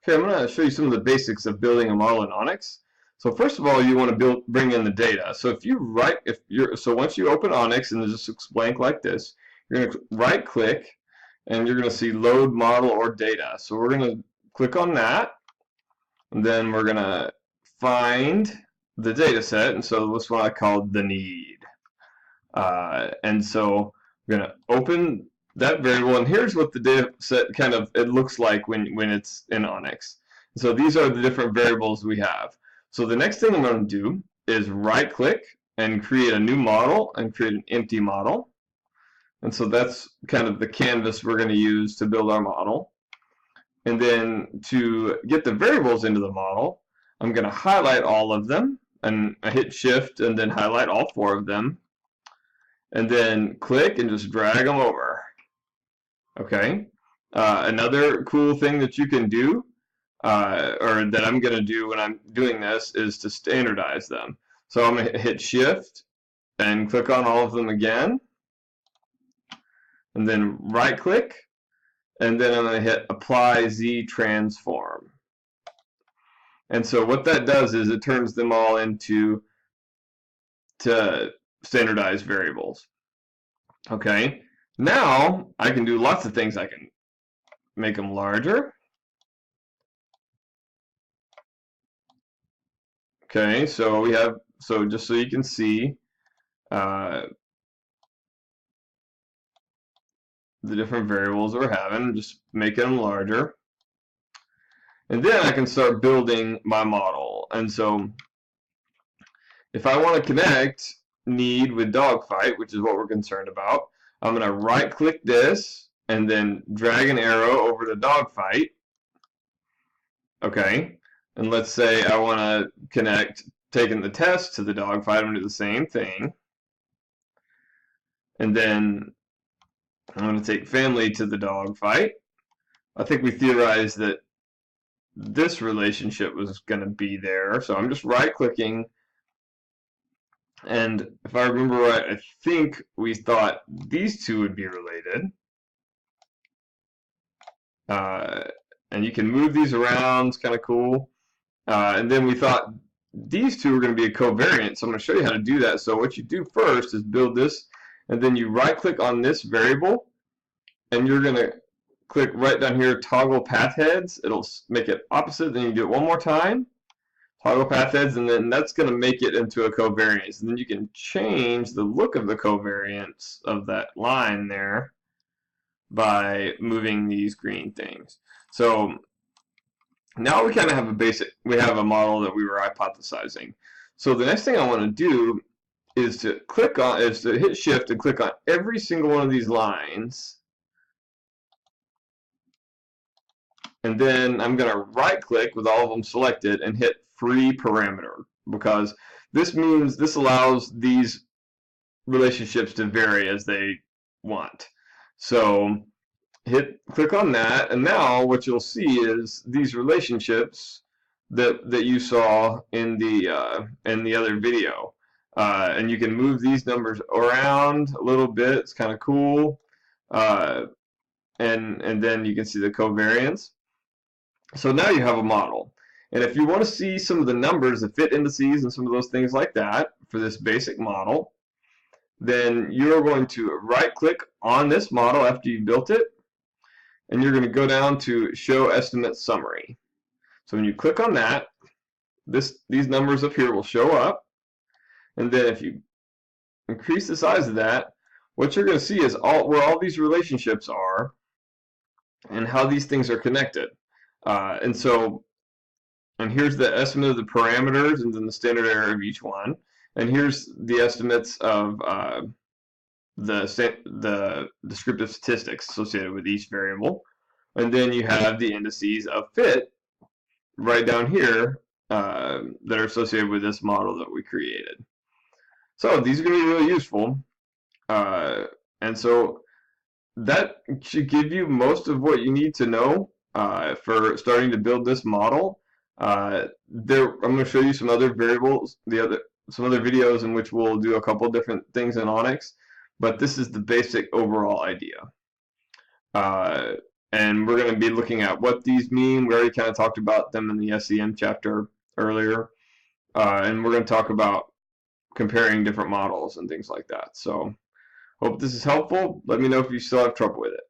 Okay, I'm going to show you some of the basics of building a model in Onyx. So first of all, you want to bring in the data. So once you open Onyx and it just looks blank like this, you're going to right click and you're going to see load model or data. So we're going to click on that, and then we're going to find the data set, and so this one I called the need. And so we're going to open that variable, and here's what the data set it looks like when it's in Onyx. So these are the different variables we have. So the next thing I'm going to do is right click and create a new model and create an empty model. And so that's kind of the canvas we're going to use to build our model. And then to get the variables into the model, I'm going to highlight all of them, and I hit shift and then highlight all 4 of them, and then click and just drag them over. Okay. Another cool thing that you can do, or that I'm going to do when I'm doing this, is to standardize them. So I'm going to hit shift and click on all of them again, and then right click, and then I'm going to hit apply Z transform. And so what that does is it turns them all into standardized variables. Okay, now I can do lots of things. I can make them larger. Okay, so we have, just so you can see the different variables we're having, just making them larger. And then I can start building my model. And so if I want to connect need with dogfight, which is what we're concerned about, I'm going to right click this and then drag an arrow over to dogfight. Okay, and let's say I want to connect taking the test to the dogfight. I'm going to do the same thing. And then I'm going to take family to the dogfight. I think we theorized that this relationship was going to be there, so I'm just right clicking, and if I remember right, I think we thought these two would be related, and you can move these around. It's kind of cool. And then we thought these two were going to be a covariant, so I'm going to show you how to do that. So what you do first is build this, and then you right click on this variable, and you're going to click right down here, toggle path heads. It'll make it opposite. Then you do it one more time, toggle path heads, and then that's going to make it into a covariance. And then you can change the look of the covariance of that line there by moving these green things. So now we kind of have we have a model that we were hypothesizing. So the next thing I want to do is to hit shift and click on every single one of these lines. And then I'm going to right click with all of them selected and hit free parameter, because this allows these relationships to vary as they want. So click on that, and now what you'll see is these relationships that you saw in the other video, and you can move these numbers around a little bit. It's kind of cool, and then you can see the covariance. So now you have a model. And if you want to see some of the numbers, the fit indices, and some of those things like that for this basic model, then you're going to right click on this model after you built it, and you're going to go down to show estimate summary. So when you click on that, these numbers up here will show up, and then if you increase the size of that, what you're going to see is where all these relationships are and how these things are connected. And here's the estimate of the parameters and then the standard error of each one. And here's the estimates of the descriptive statistics associated with each variable. And then you have the indices of fit right down here that are associated with this model that we created. So these are going to be really useful. And so that should give you most of what you need to know for starting to build this model. I'm going to show you some other variables, some other videos in which we'll do a couple different things in Onyx, but this is the basic overall idea. and we're going to be looking at what these mean. We already kind of talked about them in the SEM chapter earlier, and we're going to talk about comparing different models and things like that. So hope this is helpful. Let me know if you still have trouble with it.